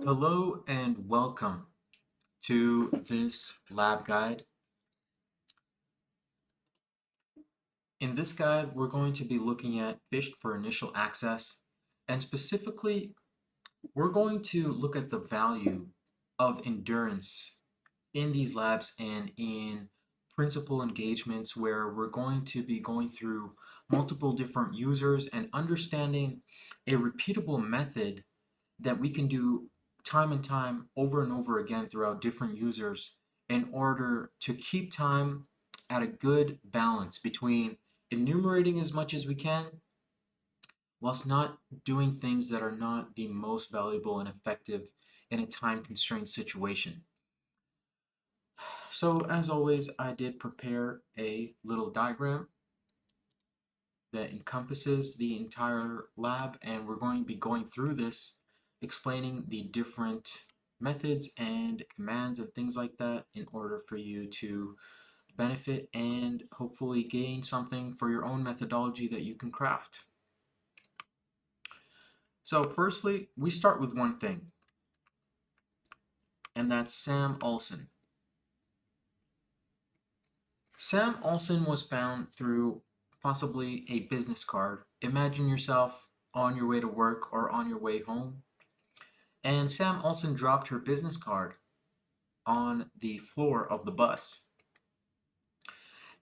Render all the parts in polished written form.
Hello and welcome to this lab guide. In this guide, we're going to be looking at Phished for initial access, and specifically, we're going to look at the value of endurance in these labs and in principal engagements where we're going to be going through multiple different users and understanding a repeatable method that we can do time and time over and over again throughout different users in order to keep time at a good balance between enumerating as much as we can whilst not doing things that are not the most valuable and effective in a time constrained situation. So as always, I did prepare a little diagram that encompasses the entire lab, and we're going to be going through this, explaining the different methods and commands and things like that in order for you to benefit and hopefully gain something for your own methodology that you can craft. So firstly, we start with one thing, and that's Sam Olsen. Sam Olsen was found through possibly a business card. Imagine yourself on your way to work or on your way home, and Sam Olsen dropped her business card on the floor of the bus.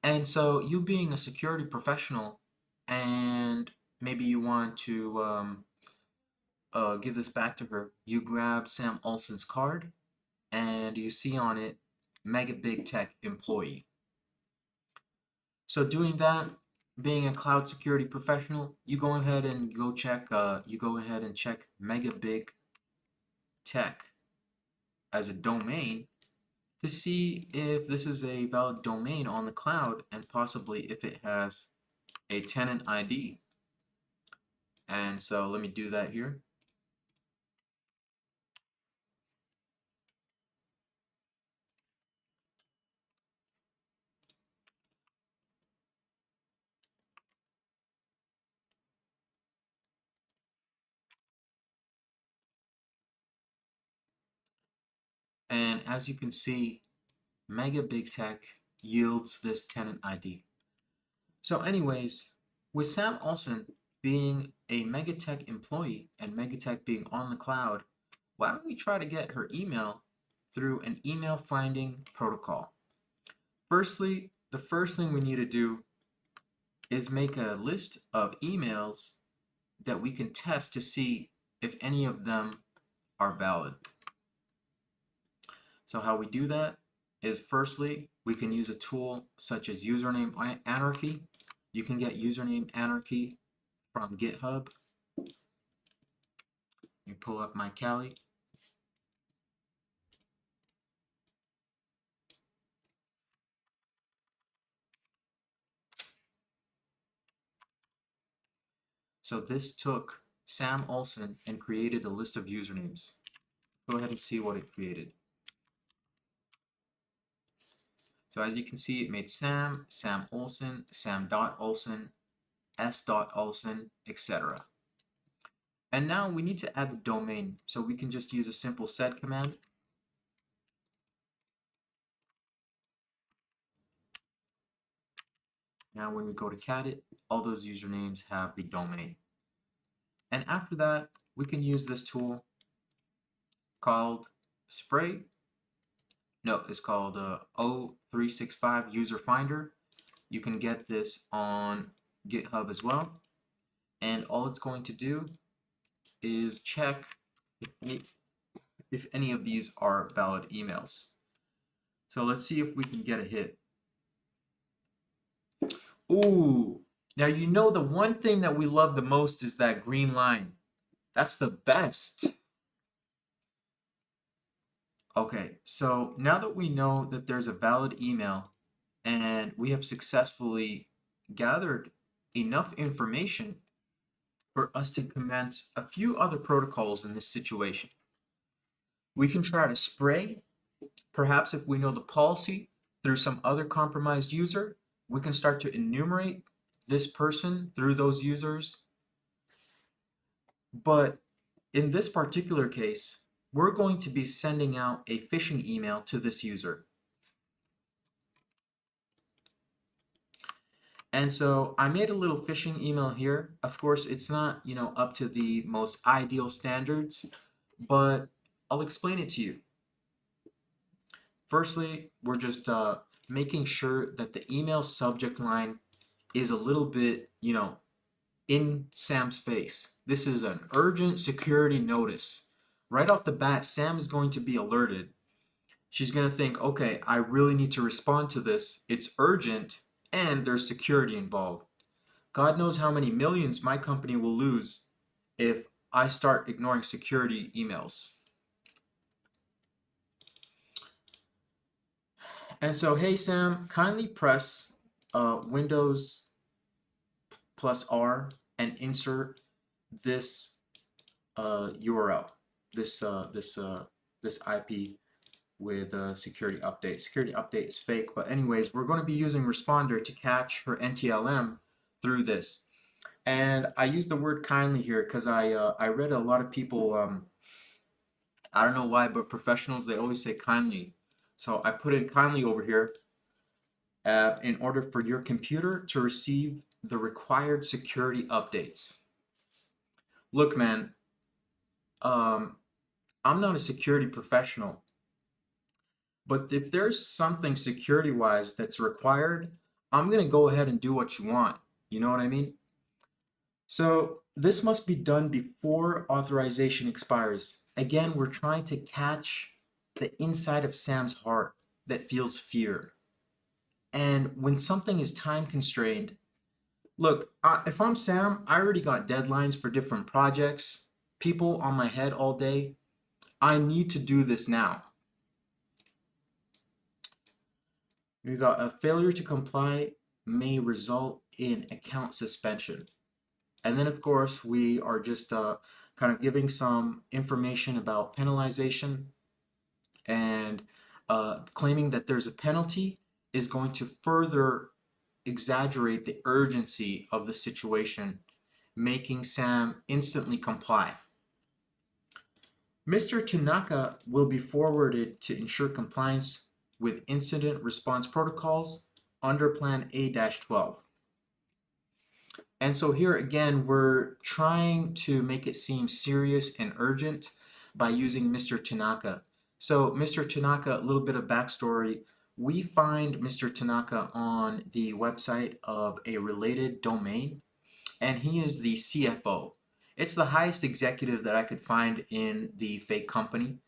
And so, you being a security professional, and maybe you want to give this back to her, you grab Sam Olsen's card and you see on it Mega Big Tech employee. So, doing that, being a cloud security professional, you go ahead and check Mega Big Tech as a domain to see if this is a valid domain on the cloud and possibly if it has a tenant ID. And so let me do that here. And as you can see, Mega Big Tech yields this tenant ID. So anyways, with Sam Olsen being a Megatech employee and Megatech being on the cloud, why don't we try to get her email through an email finding protocol? Firstly, the first thing we need to do is make a list of emails that we can test to see if any of them are valid. So how we do that is firstly, we can use a tool such as username anarchy. You can get username anarchy from GitHub. You pull up my Kali. So this took Sam Olsen and created a list of usernames. Go ahead and see what it created. So as you can see, it made Sam, Sam Olsen, Sam.Olsen, S.Olsen, etc. And now we need to add the domain, so we can just use a simple sed command. Now when we go to cat it, all those usernames have the domain. And after that, we can use this tool called Spray. No, it's called O365 User Finder. You can get this on GitHub as well. And all it's going to do is check if any of these are valid emails. So let's see if we can get a hit. Ooh, now you know the one thing that we love the most is that green line. That's the best. Okay, so now that we know that there's a valid email and we have successfully gathered enough information for us to commence a few other protocols in this situation. We can try to spray, perhaps if we know the policy through some other compromised user, we can start to enumerate this person through those users. But in this particular case, we're going to be sending out a phishing email to this user. And so I made a little phishing email here. Of course, it's not, up to the most ideal standards, but I'll explain it to you. Firstly, we're just making sure that the email subject line is a little bit, in Sam's face. This is an urgent security notice. Right off the bat, Sam is going to be alerted. She's going to think, okay, I really need to respond to this. It's urgent and there's security involved. God knows how many millions my company will lose if I start ignoring security emails. And so, hey Sam, kindly press Windows plus R and insert this URL, this IP with security update. Security update is fake, but anyways, we're going to be using Responder to catch her NTLM through this. And I use the word kindly here because I read a lot of people, I don't know why, but professionals, they always say kindly. So I put in kindly over here in order for your computer to receive the required security updates. Look, man, um, I'm not a security professional, but if there's something security wise that's required, I'm going to go ahead and do what you want. You know what I mean? So this must be done before authorization expires. Again, we're trying to catch the inside of Sam's heart that feels fear. And when something is time constrained, look, if I'm Sam, I already got deadlines for different projects, people on my head all day. I need to do this now. We got a failure to comply may result in account suspension. And then, of course, we are just kind of giving some information about penalization and claiming that there's a penalty is going to further exaggerate the urgency of the situation, making Sam instantly comply. Mr. Tanaka will be forwarded to ensure compliance with incident response protocols under Plan A-12. And so here again, we're trying to make it seem serious and urgent by using Mr. Tanaka. So Mr. Tanaka, a little bit of backstory. We find Mr. Tanaka on the website of a related domain, and he is the CFO. It's the highest executive that I could find in the fake company,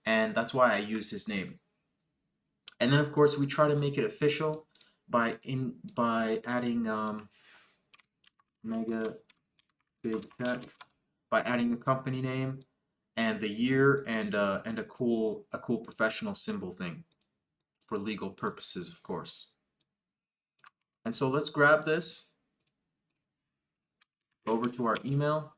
and that's why I used his name. And then of course we try to make it official by adding mega big tech, by adding the company name and the year and a cool professional symbol thing for legal purposes, of course. And so let's grab this over to our email.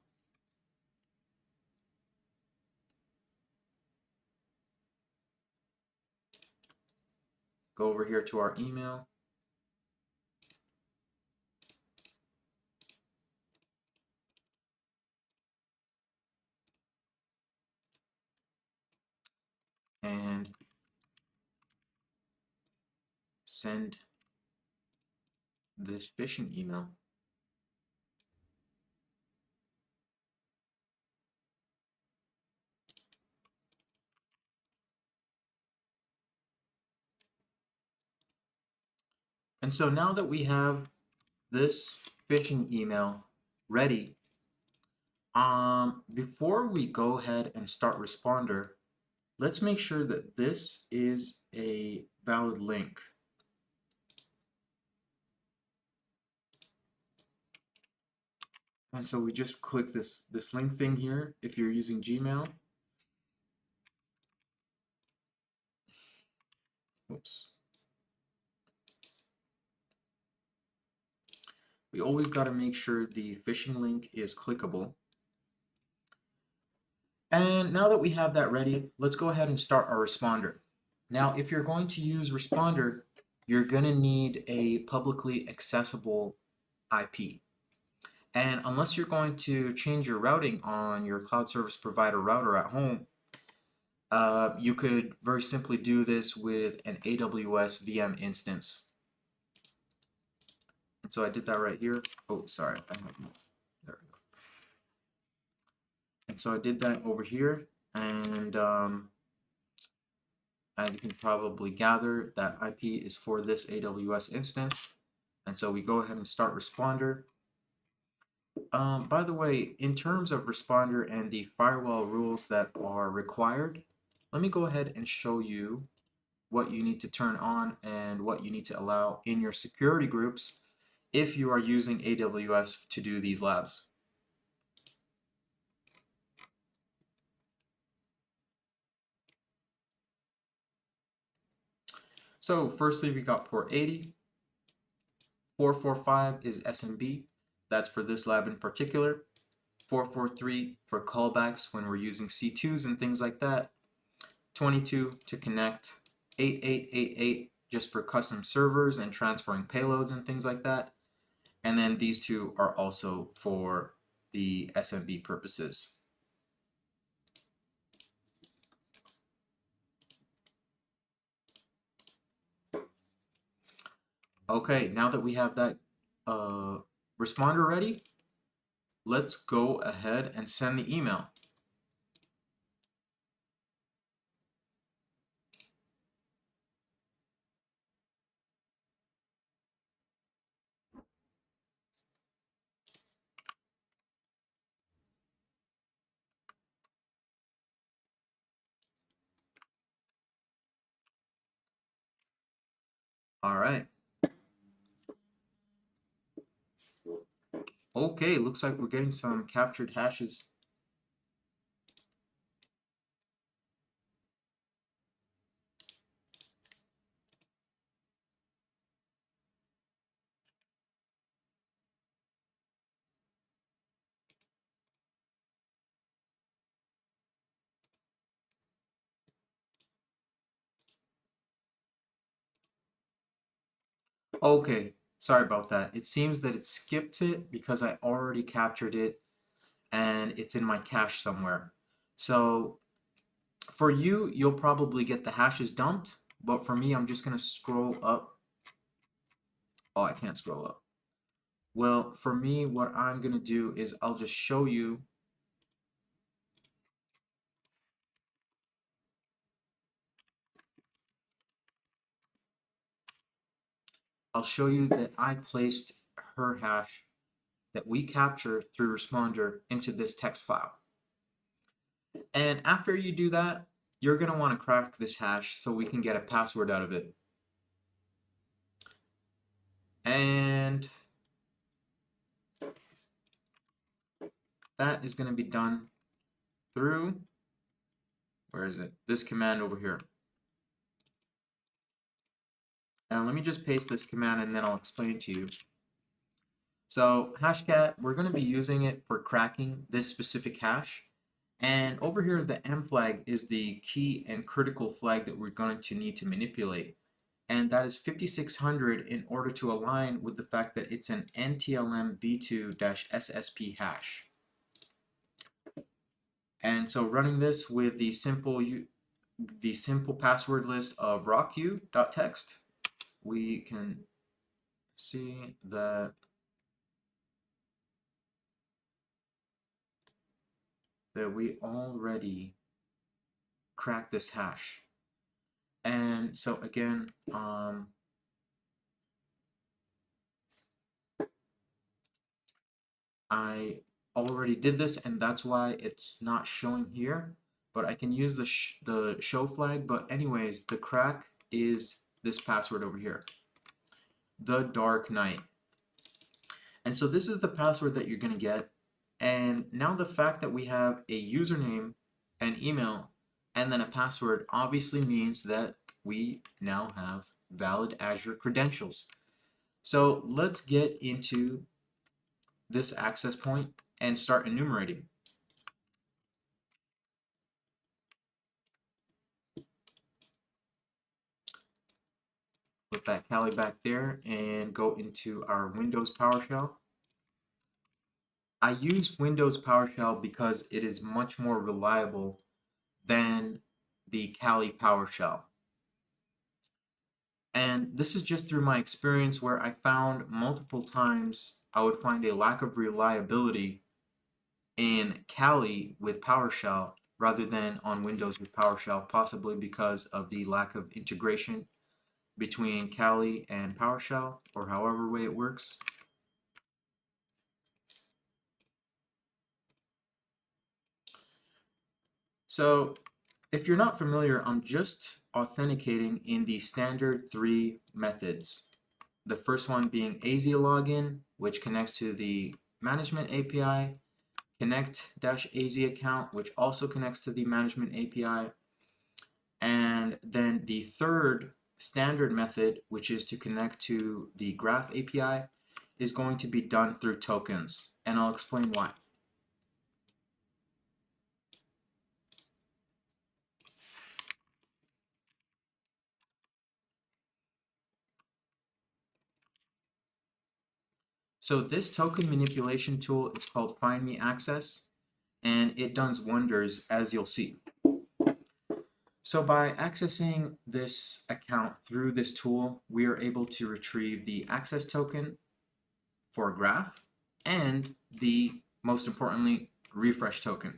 Go over here to our email. And send this phishing email. And so now that we have this phishing email ready, before we go ahead and start Responder, let's make sure that this is a valid link. And so we just click this link thing here if you're using Gmail. Oops. We always got to make sure the phishing link is clickable. And now that we have that ready, let's go ahead and start our responder. Now, if you're going to use Responder, you're going to need a publicly accessible IP. And unless you're going to change your routing on your cloud service provider router at home, You could very simply do this with an AWS VM instance. And so I did that right here. Oh, sorry. There we go. And so I did that over here. And as you can probably gather, that IP is for this AWS instance. And so we go ahead and start responder. By the way, in terms of responder and the firewall rules that are required, let me go ahead and show you what you need to turn on and what you need to allow in your security groups if you are using AWS to do these labs. So firstly, we got port 80. 445 is SMB. That's for this lab in particular. 443 for callbacks when we're using C2s and things like that. 22 to connect. 8888 just for custom servers and transferring payloads and things like that. And then these two are also for the SMB purposes. Okay, now that we have that responder ready, let's go ahead and send the email. All right. Okay, looks like we're getting some captured hashes. Okay, sorry about that. It seems that it skipped it because I already captured it and it's in my cache somewhere. So for you, you'll probably get the hashes dumped, but for me, I'm just gonna scroll up. Oh, I can't scroll up. Well, for me, what I'm gonna do is I'll just show you. I'll show you that I placed her hash that we captured through responder into this text file. And after you do that, you're going to want to crack this hash so we can get a password out of it. And that is going to be done through, where is it? This command over here. And let me just paste this command and then I'll explain it to you. So hashcat, we're going to be using it for cracking this specific hash. And over here, the M flag is the key and critical flag that we're going to need to manipulate. And that is 5600 in order to align with the fact that it's an NTLM v2-SSP hash. And so running this with the simple password list of rocku.txt, we can see that we already cracked this hash. And so again, I already did this and that's why it's not showing here, but I can use the show flag. But anyways, the crack is this password over here, the dark night. And so this is the password that you're going to get. And now the fact that we have a username, an email, and then a password obviously means that we now have valid Azure credentials. So let's get into this access point and start enumerating. Put that Kali back there and go into our Windows PowerShell. I use Windows PowerShell because it is much more reliable than the Kali PowerShell. And this is just through my experience where I found multiple times I would find a lack of reliability in Kali with PowerShell rather than on Windows with PowerShell, possibly because of the lack of integration between Kali and PowerShell, or however way it works. So if you're not familiar, I'm just authenticating in the standard 3 methods. The first one being ASIA login, which connects to the management API, connect-ASIA account, which also connects to the management API, and then the third standard method, which is to connect to the Graph API, is going to be done through tokens, and I'll explain why. So this token manipulation tool is called Find Me Access, and it does wonders, as you'll see. So by accessing this account through this tool, we are able to retrieve the access token for a graph and the, most importantly, refresh token.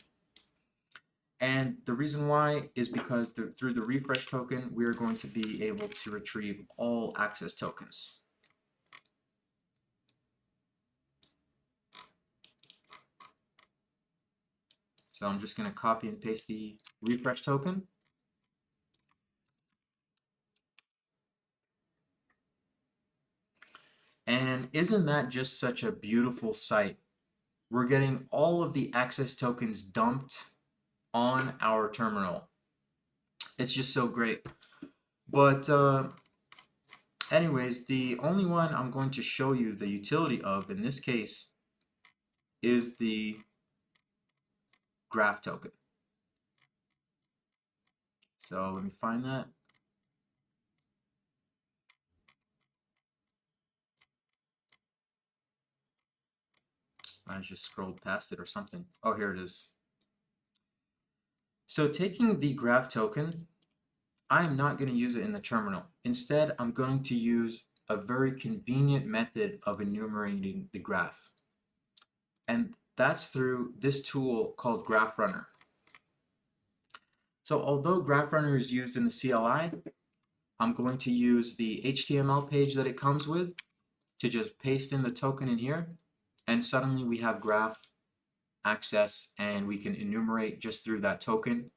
And the reason why is because through the refresh token, we are going to be able to retrieve all access tokens. So I'm just going to copy and paste the refresh token. And isn't that just such a beautiful sight? We're getting all of the access tokens dumped on our terminal. It's just so great. But anyways, the only one I'm going to show you the utility of in this case is the graph token. So let me find that. I just scrolled past it or something. Oh, here it is. So taking the graph token, I'm not going to use it in the terminal. Instead, I'm going to use a very convenient method of enumerating the graph. And that's through this tool called Graph Runner. So although Graph Runner is used in the CLI, I'm going to use the HTML page that it comes with to just paste in the token in here, and suddenly we have graph access and we can enumerate just through that token.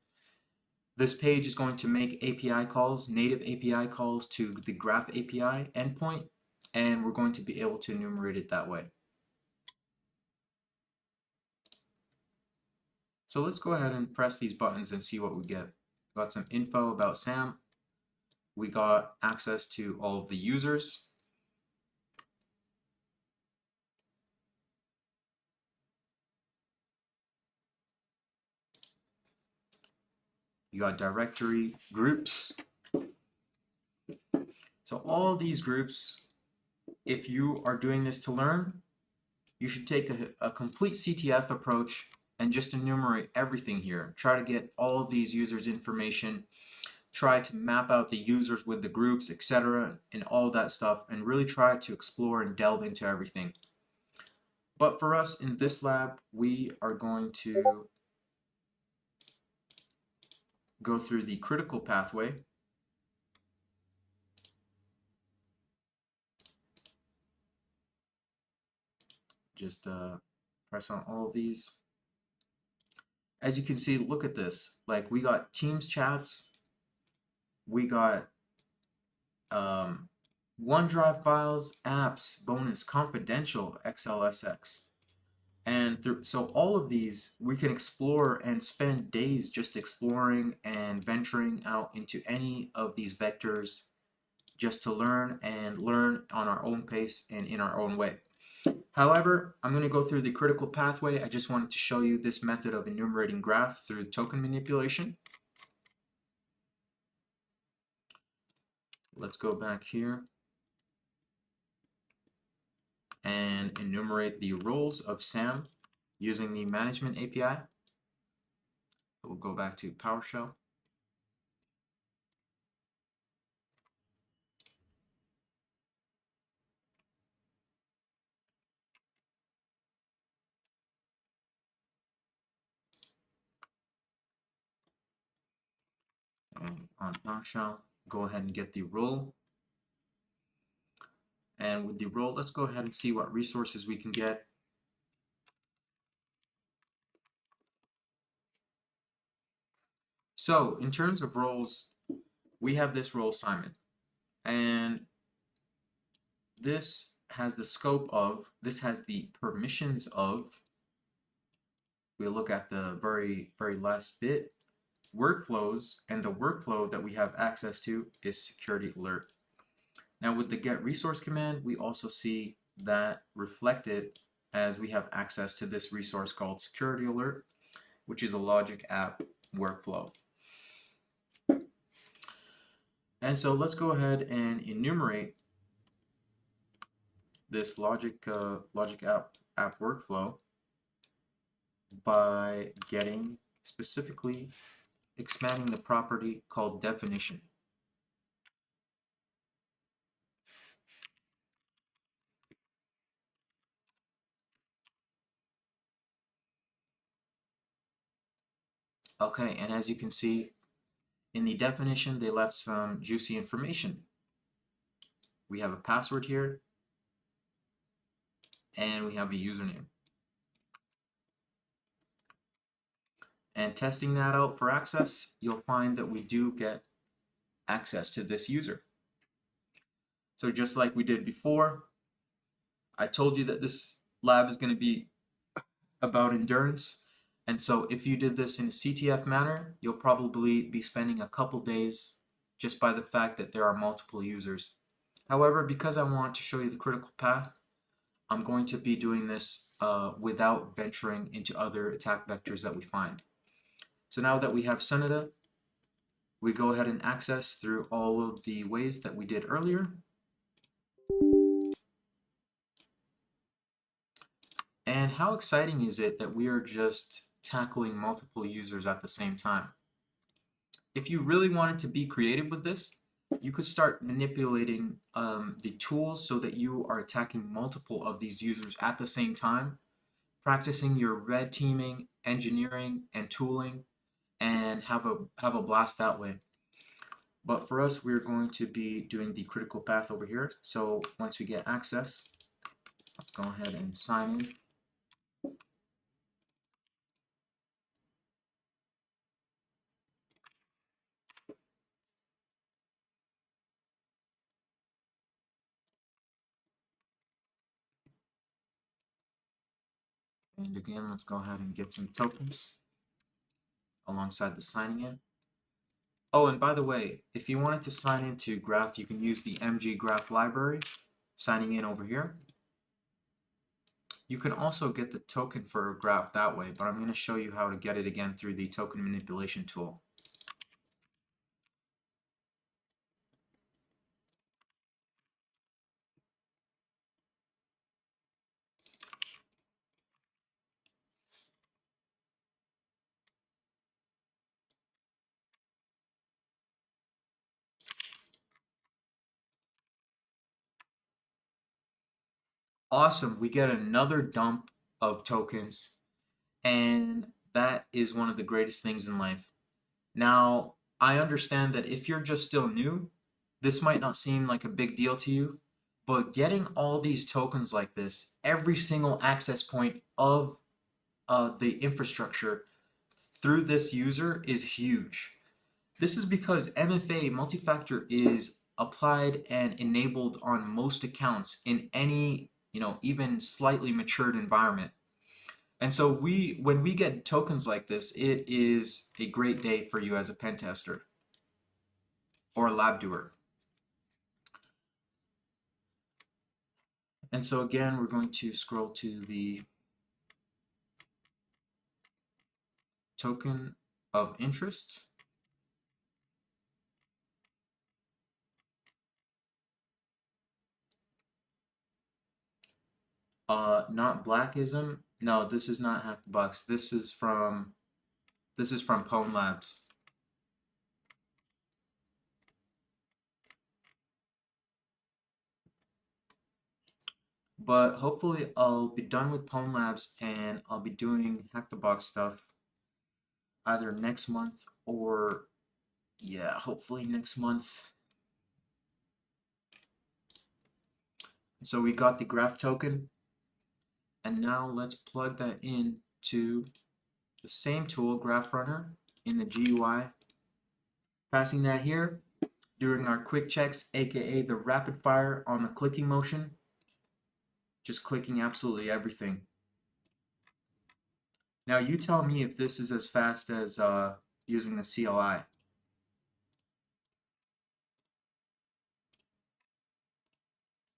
This page is going to make API calls, native API calls to the Graph API endpoint, and we're going to be able to enumerate it that way. So let's go ahead and press these buttons and see what we get. We got some info about Sam. We got access to all of the users. You got directory groups. So all these groups, if you are doing this to learn, you should take a complete CTF approach and just enumerate everything here. Try to get all of these users' information, try to map out the users with the groups, etc., and all that stuff, and really try to explore and delve into everything. But for us in this lab, we are going to go through the critical pathway. Just press on all of these. As you can see, look at this. Like, we got Teams chats, we got OneDrive files, apps, bonus, confidential, XLSX. And so all of these we can explore and spend days just exploring and venturing out into any of these vectors just to learn and learn on our own pace and in our own way. However, I'm going to go through the critical pathway. I just wanted to show you this method of enumerating graph through token manipulation. Let's go back here and enumerate the roles of SAM using the management API. We'll go back to PowerShell. And on PowerShell, go ahead and get the role. And with the role, let's go ahead and see what resources we can get. So in terms of roles, we have this role assignment. And this has the scope of, this has the permissions of, we look at the very last bit, workflows, and the workflow that we have access to is security alert. Now with the get resource command, we also see that reflected as we have access to this resource called security alert, which is a logic app workflow. And so let's go ahead and enumerate this logic app workflow by getting specifically expanding the property called definition. Okay, and as you can see in the definition, they left some juicy information. We have a password here, and we have a username. And testing that out for access, you'll find that we do get access to this user. So just like we did before, I told you that this lab is going to be about endurance. And so if you did this in a CTF manner, you'll probably be spending a couple days just by the fact that there are multiple users. However, because I want to show you the critical path, I'm going to be doing this without venturing into other attack vectors that we find. So now that we have Sunita, we go ahead and access through all of the ways that we did earlier. And how exciting is it that we are just tackling multiple users at the same time? If you really wanted to be creative with this, you could start manipulating the tools so that you are attacking multiple of these users at the same time, practicing your red teaming, engineering, and tooling, and have a blast that way. But for us, we're going to be doing the critical path over here. So once we get access, let's go ahead and sign in. And again, let's go ahead and get some tokens alongside the signing in. Oh, and by the way, if you wanted to sign into Graph, you can use the MG Graph library, signing in over here. You can also get the token for Graph that way, but I'm going to show you how to get it again through the token manipulation tool. Awesome, we get another dump of tokens, and that is one of the greatest things in life. Now, I understand that if you're just still new, this might not seem like a big deal to you, but getting all these tokens like this, every single access point of the infrastructure through this user is huge. This is because MFA multi-factor is applied and enabled on most accounts in any, even slightly matured environment. And so when we get tokens like this, it is a great day for you as a pen tester or a lab doer. And so again, we're going to scroll to the token of interest. Not Blackism. No, this is not Hack the Box. This is from Pwn Labs. But hopefully I'll be done with Pwn Labs and I'll be doing Hack the Box stuff either next month or Yeah, hopefully next month. So we got the graph token, and now let's plug that in to the same tool, Graph Runner, in the GUI. Passing that here during our quick checks, aka the rapid fire on the clicking motion, just clicking absolutely everything. Now you tell me if this is as fast as using the CLI.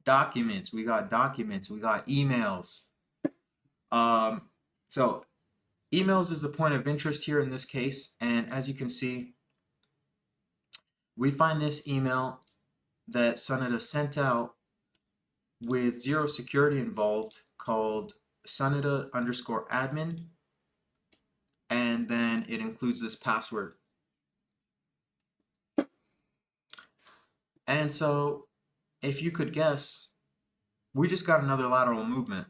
Documents, we got emails. Um, so emails is the point of interest here in this case, and as you can see, we find this email that Sunita sent out with zero security involved called Sunita_admin, and then it includes this password. And so if you could guess, we just got another lateral movement.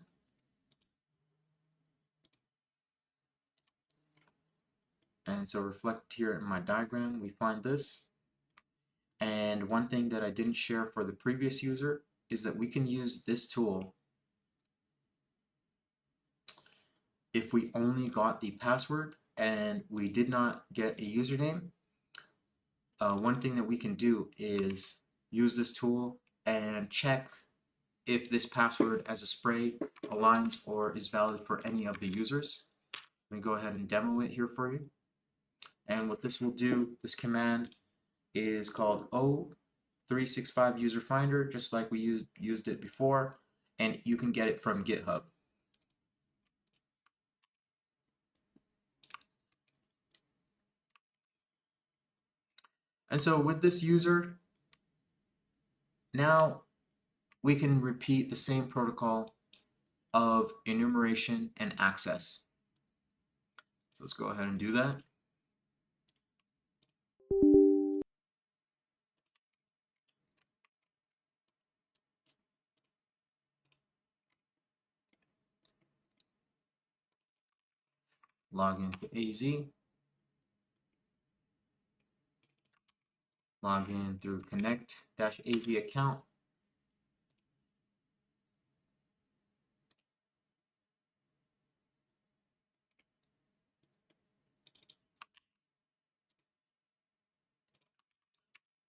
And so reflect here in my diagram, we find this. And one thing that I didn't share for the previous user is that we can use this tool if we only got the password and we did not get a username. One thing that we can do is use this tool and check if this password as a spray aligns or is valid for any of the users. Let me go ahead and demo it here for you. And what this will do, this command is called O365 user finder, just like we used it before, and you can get it from GitHub. And so with this user, now we can repeat the same protocol of enumeration and access. So let's go ahead and do that. Log into AZ. Log in through connect-az account.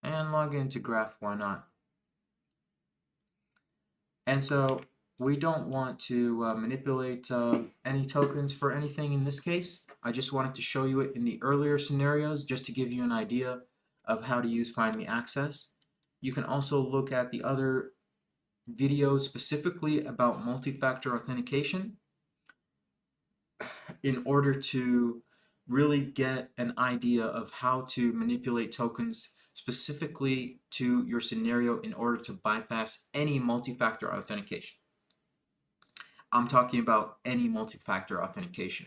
And log into Graph, why not? And so we don't want to manipulate any tokens for anything in this case. I just wanted to show you it in the earlier scenarios just to give you an idea of how to use Find Me Access. You can also look at the other videos specifically about multi-factor authentication in order to really get an idea of how to manipulate tokens specifically to your scenario in order to bypass any multi-factor authentication. I'm talking about any multi-factor authentication.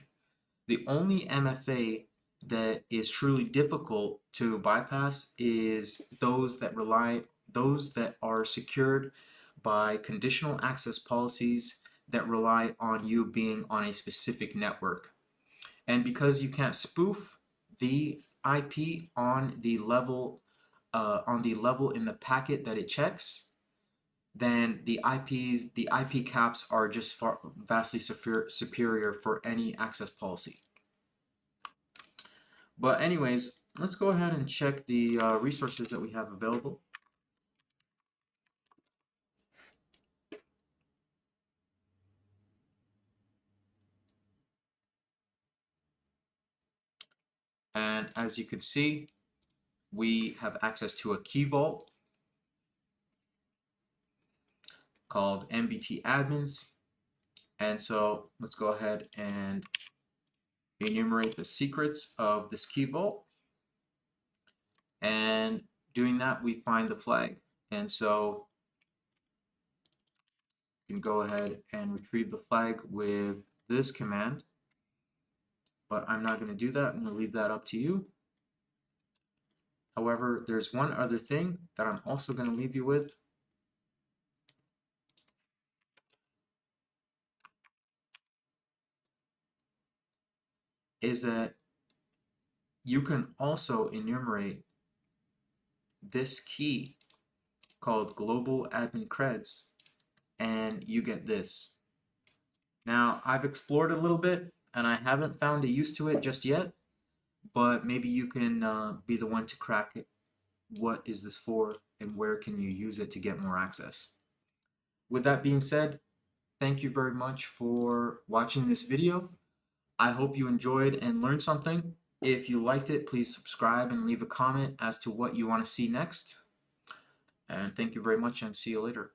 The only MFA that is truly difficult to bypass is those that are secured by conditional access policies that rely on you being on a specific network. And because you can't spoof the IP on the level in the packet that it checks, then the IP caps are just vastly superior for any access policy. But anyways, let's go ahead and check the resources that we have available. And as you can see, we have access to a key vault called MBT admins. And so let's go ahead and enumerate the secrets of this key vault. And doing that, we find the flag. And so you can go ahead and retrieve the flag with this command. But I'm not going to do that. I'm going to leave that up to you. However, there's one other thing that I'm also going to leave you with. Is that you can also enumerate this key called Global Admin Creds, and you get this. Now, I've explored a little bit, and I haven't found a use to it just yet, but maybe you can be the one to crack it. What is this for, and where can you use it to get more access? With that being said, thank you very much for watching this video. I hope you enjoyed and learned something. If you liked it, please subscribe and leave a comment as to what you want to see next. And thank you very much, and see you later.